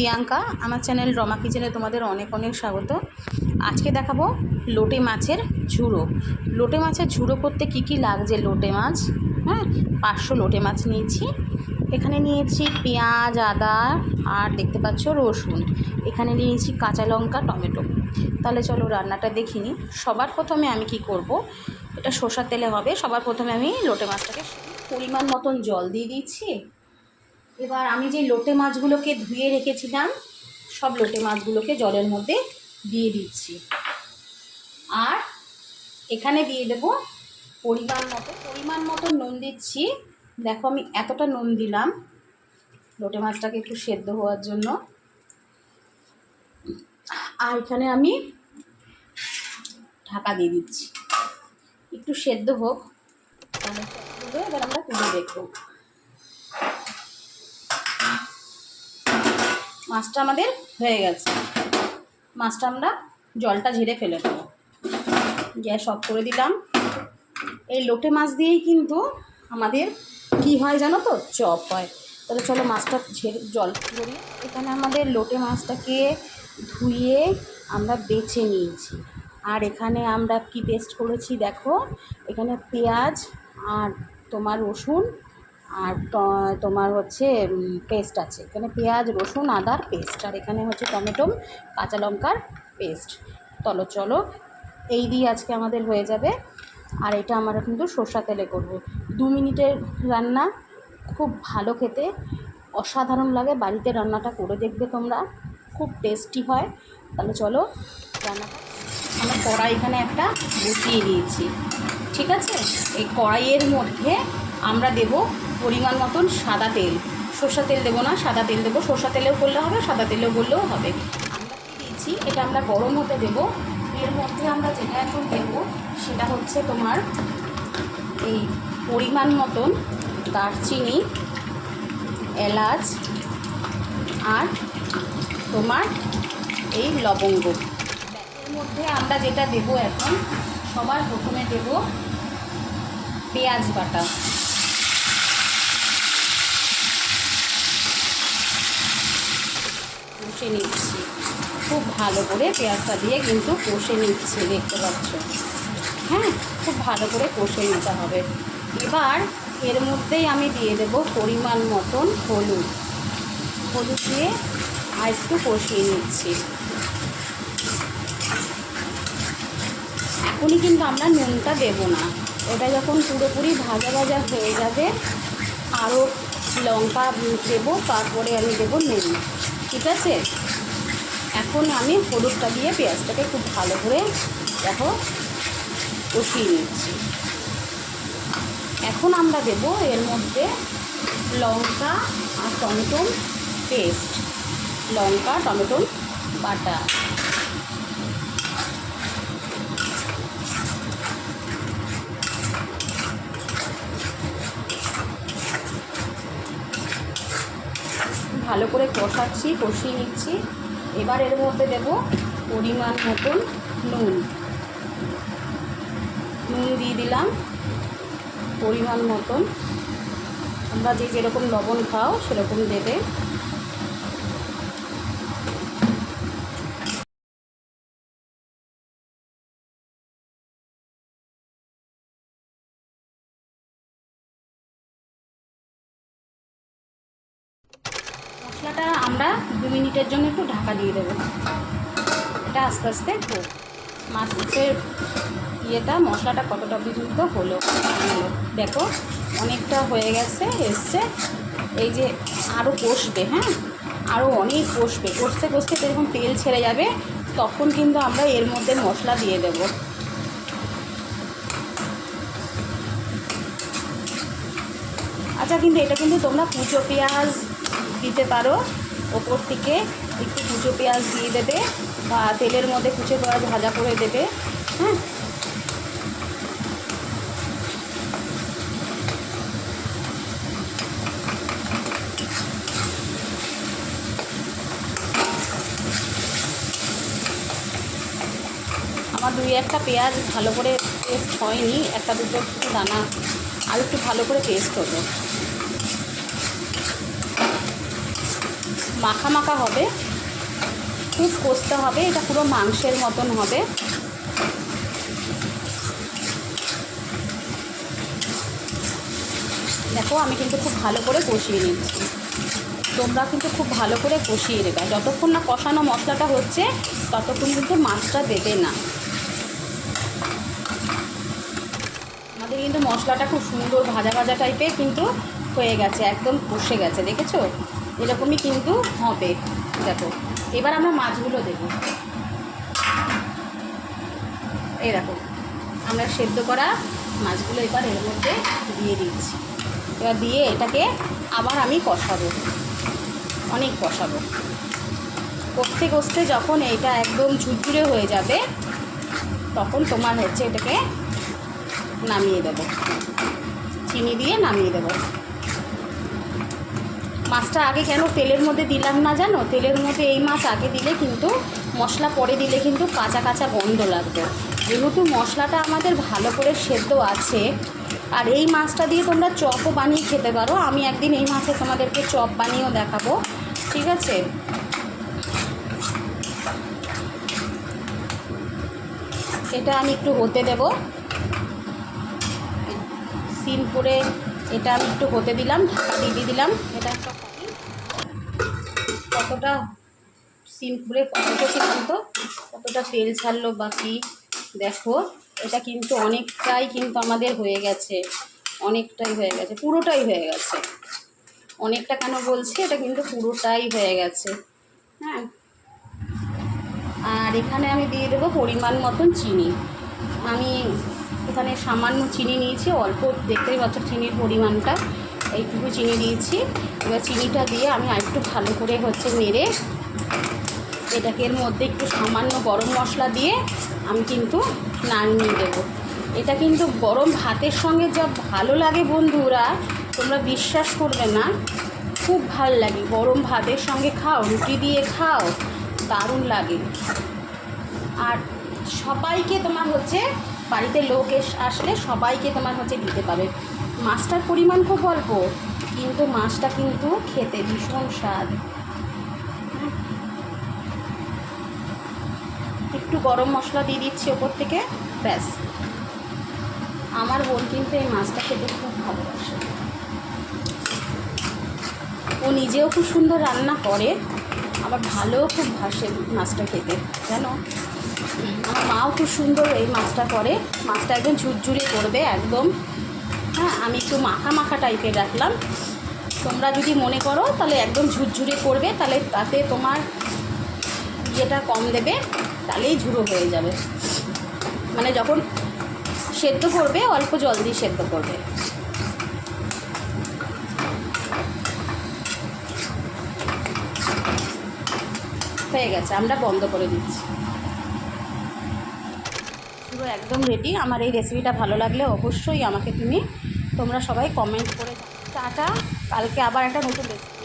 প্রিয়াঙ্কা, আমার চ্যানেল রমা কিচেনে তোমাদের অনেক অনেক স্বাগত। আজকে দেখাবো লোটে মাছের ঝুড়ো। লোটে মাছের ঝুড়ো করতে কি কি লাগছে? লোটে মাছ, 500 লোটে মাছ নিয়েছি। এখানে নিয়েছি পেঁয়াজ, আদা আর দেখতে পাচ্ছ রসুন। এখানে নিয়েছি কাঁচা লঙ্কা, টমেটো। তাহলে চলো রান্নাটা দেখিনি। সবার প্রথমে আমি কি করব, এটা সর্ষের তেলে হবে। সবার প্রথমে আমি লোটে মাছটাকে পরিমাণ মতন জল দিয়ে দিচ্ছি। এবার আমি যে লোটে মাছগুলোকে ধুয়ে রেখেছিলাম, সব লোটে মাছগুলোকে জলের মধ্যে দিয়ে দিচ্ছি। আর এখানে দিয়ে দেব পরিমাণ মতো নুন দিচ্ছি। দেখো আমি এতটা নুন দিলাম লোটে মাছটাকে একটু সেদ্ধ হওয়ার জন্য। আর এখানে আমি ঢাকা দিয়ে দিচ্ছি, একটু সেদ্ধ হোক। এবার আমরা তুলে দেখবো। মাছটা আমাদের হয়ে গেছে। মাছটা আমরা জলটা ঝেড়ে ফেলে দেবো। গ্যাস অফ করে দিলাম। এই লোটে মাছ দিয়েই কিন্তু আমাদের কি হয় জানো তো, চপ হয়। তাহলে চলো মাছটা ঝেড়ে জল ঝরিয়ে, এখানে আমাদের লোটে মাছটাকে ধুয়ে আমরা বেছে নিয়েছি। আর এখানে আমরা কি পেস্ট করেছি দেখো, এখানে পেঁয়াজ আর তোমার রসুন আর তোমার হচ্ছে পেস্ট আছে। এখানে পেঁয়াজ, রসুন, আদার পেস্ট, আর এখানে হচ্ছে টমেটো, কাঁচা লঙ্কার পেস্ট। চলো এই দিয়ে আজকে আমাদের হয়ে যাবে। আর এটা আমরা কিন্তু সর্ষের তেলে করব। 2 মিনিটের রান্না, খুব ভালো খেতে, অসাধারণ লাগে। বাড়িতে রান্নাটা করে দেখবে তোমরা, খুব টেস্টি হয়। তাহলে চলো রান্নাটা। আমরা কড়াই এখানে একটা বসিয়ে দিয়েছি, ঠিক আছে। এই কড়াইয়ের মধ্যে আমরা দেব পরিমাণ মতন সাদা তেল। সর্ষের তেল দেবো না, সাদা তেল দেবো। সর্ষের তেলেও করলে হবে, সাদা তেলেও করলেও হবে। আমরা কি দিয়েছি, এটা আমরা গরম হতে দেবো। এর মধ্যে আমরা যেটা এখন দেবো সেটা হচ্ছে তোমার এই পরিমাণ মতন দারচিনি, এলাচ আর তোমার এই লবঙ্গ। এর মধ্যে আমরা যেটা দেবো এখন, সবার প্রথমে দেব পেঁয়াজ বাটা। কষে নিচ্ছি খুব ভালো করে, পেঁয়াজটা দিয়ে কিন্তু কষে নিচ্ছি, দেখতে পাচ্ছ। খুব ভালো করে কষে নিতে হবে। এবার এর মধ্যেই আমি দিয়ে দেব পরিমাণ মতন হলুদ দিয়ে আর একটু কষিয়ে নিচ্ছি। এখনই কিন্তু আমরা নুনটা দেব না, এটা যখন পুরোপুরি ভাজা হয়ে যাবে আরও লঙ্কা দেবো, তারপরে আমি দেবো নুন, ঠিক আছে। এখন আমি হলুদটা দিয়ে পেঁয়াজটাকে খুব ভালো করে দেখো কষিয়ে নিচ্ছি। এখন আমরা দেব এর মধ্যে লঙ্কা আর টমেটো পেস্ট, লঙ্কা টমেটো বাটা। ভালো করে কষিয়ে নিচ্ছি। এবার এর মধ্যে দেব পরিমাণ মতন নুন দিয়ে দিলাম পরিমাণ মতন। আমরা যেরকম লবণ খাও সেরকম দেবে। মশলাটা আমরা 2 মিনিটের জন্য একটু ঢাকা দিয়ে দেবো। এটা আস্তে আস্তে হোক। মাছের মশলাটা কতটা পর্যন্ত হলো দেখো, অনেকটা হয়ে গেছে, এসছে। এই যে আরও কষবে, আরও অনেক কষবে। কষতে এরকম তেল ছেড়ে যাবে, তখন কিন্তু আমরা এর মধ্যে মশলা দিয়ে দেব। আচ্ছা, কিন্তু এটা কিন্তু তোমরা কুচো পেঁয়াজ দিতে পারো, ওপর থেকে একটু কুচো পেঁয়াজ দিয়ে দেবে, বা তেলের মধ্যে কুচো পেঁয়াজ ভাজা করে দেবে। আমার 2-1টা পেঁয়াজ ভালো করে পেস্ট হয়নি, 1-2 দানা আর একটু ভালো করে পেস্ট হলো। মাখা মাখা হবে, খুব কষতে হবে, এটা পুরো মাংসের মতন হবে। দেখো আমি কিন্তু খুব ভালো করে কষিয়ে নিচ্ছি, তোমরা কিন্তু খুব ভালো করে কষিয়ে দেবে। যতক্ষণ না কষানো মশলাটা হচ্ছে ততক্ষণ কিন্তু মাছটা দেবে না। আমাদের কিন্তু মশলাটা খুব সুন্দর ভাজা ভাজা টাইপের কিন্তু হয়ে গেছে, একদম কষে গেছে, দেখেছো? এরকমই কিন্তু হবে। দেখো এবার আমরা মাছগুলো দেবো। এই দেখো আমরা সেদ্ধ করা মাছগুলো এবার এর মধ্যে দিয়ে দিচ্ছি। এবার দিয়ে এটাকে আবার আমি কষাবো, অনেক কষাবো। কষতে কষতে যখন এটা একদম ঝুরঝুরে হয়ে যাবে তখন তোমার হচ্ছে এটাকে নামিয়ে দেবো, চিনি দিয়ে নামিয়ে দেবো। মাছটা আগে কেন তেলের মধ্যে দিলাম না জানো? তেলের মধ্যে এই মাছ আগে দিলে কিন্তু মশলা পরে দিলে কিন্তু কাঁচা কাঁচা গন্ধ লাগবে। যেহেতু মশলাটা আমাদের ভালো করে সেদ্ধ আছে, আর এই মাছটা দিয়ে তোমরা চপও বানিয়ে খেতে পারো। আমি একদিন এই মাছে তোমাদেরকে চপ বানিয়েও দেখাবো, ঠিক আছে? এটা আমি একটু হতে দেব, সিম করে এটা আমি একটু হতে দিলাম, ঢাকা দিয়ে দিলাম। এটা একটা কতটা সিম করে কষেছিলাম তো কতটা তেল ছাড়লো বাকি। দেখো এটা কিন্তু অনেকটাই কিন্তু আমাদের হয়ে গেছে, অনেকটাই হয়ে গেছে, পুরোটাই হয়ে গেছে। অনেকটা কেন বলছি, এটা কিন্তু পুরোটাই হয়ে গেছে। হ্যাঁ, আর এখানে আমি দিয়ে দেবো পরিমাণ মতন চিনি। আমি এখানে সামান্য চিনি নিয়েছি, অল্প, দেখতেই পাচ্ছ চিনির পরিমাণটা, এইটুকু চিনি দিয়েছি। এবার চিনিটা দিয়ে আমি আরেকটু ভালো করে হচ্ছে নেড়ে এটাকে এর মধ্যে একটু সামান্য গরম মশলা দিয়ে আমি কিন্তু নাড়িয়ে দেবো। এটা কিন্তু গরম ভাতের সঙ্গে যা ভালো লাগে বন্ধুরা, তোমরা বিশ্বাস করবে না, খুব ভালো লাগে। গরম ভাতের সঙ্গে খাও, রুটি দিয়ে খাও, দারুণ লাগে। আর সবাইকে তোমার হচ্ছে বাড়িতে লোক আসলে সবাইকে তোমার হচ্ছে দিতে পারবে। মাছটার পরিমাণ খুব অল্প, কিন্তু মাছটা কিন্তু খেতে ভীষণ স্বাদ। একটু গরম মশলা দিয়ে দিচ্ছি ওপর থেকে, ব্যাস। আমার বোন কিন্তু এই মাছটা খেতে খুব ভালোবাসে, ও নিজেও খুব সুন্দর রান্না করে, আবার ভালোও খুব ভাসে মাছটা খেতে, জানো? আমার মাও খুব সুন্দর এই মাছটা করে, মাছটা একদম ঝুরঝুরে করবে একদম। হ্যাঁ, আমি একটু মাখা মাখা টাইপের রাখলাম। তোমরা যদি মনে করো তাহলে একদম ঝুরঝুরে করবে, তাহলে তাতে তোমার ইয়েটা কম দেবে, তাহলেই ঝুড়ো হয়ে যাবে। মানে যখন সেদ্ধ করবে অল্প জল দিয়ে সেদ্ধ করবে। হয়ে গেছে, আমরা বন্ধ করে দিচ্ছি। পুরো একদম রেডি। আমার এই রেসিপিটা ভালো লাগলে অবশ্যই আমাকে তোমরা সবাই কমেন্ট করে টাটা। কালকে আবার একটা নতুন রেসিপি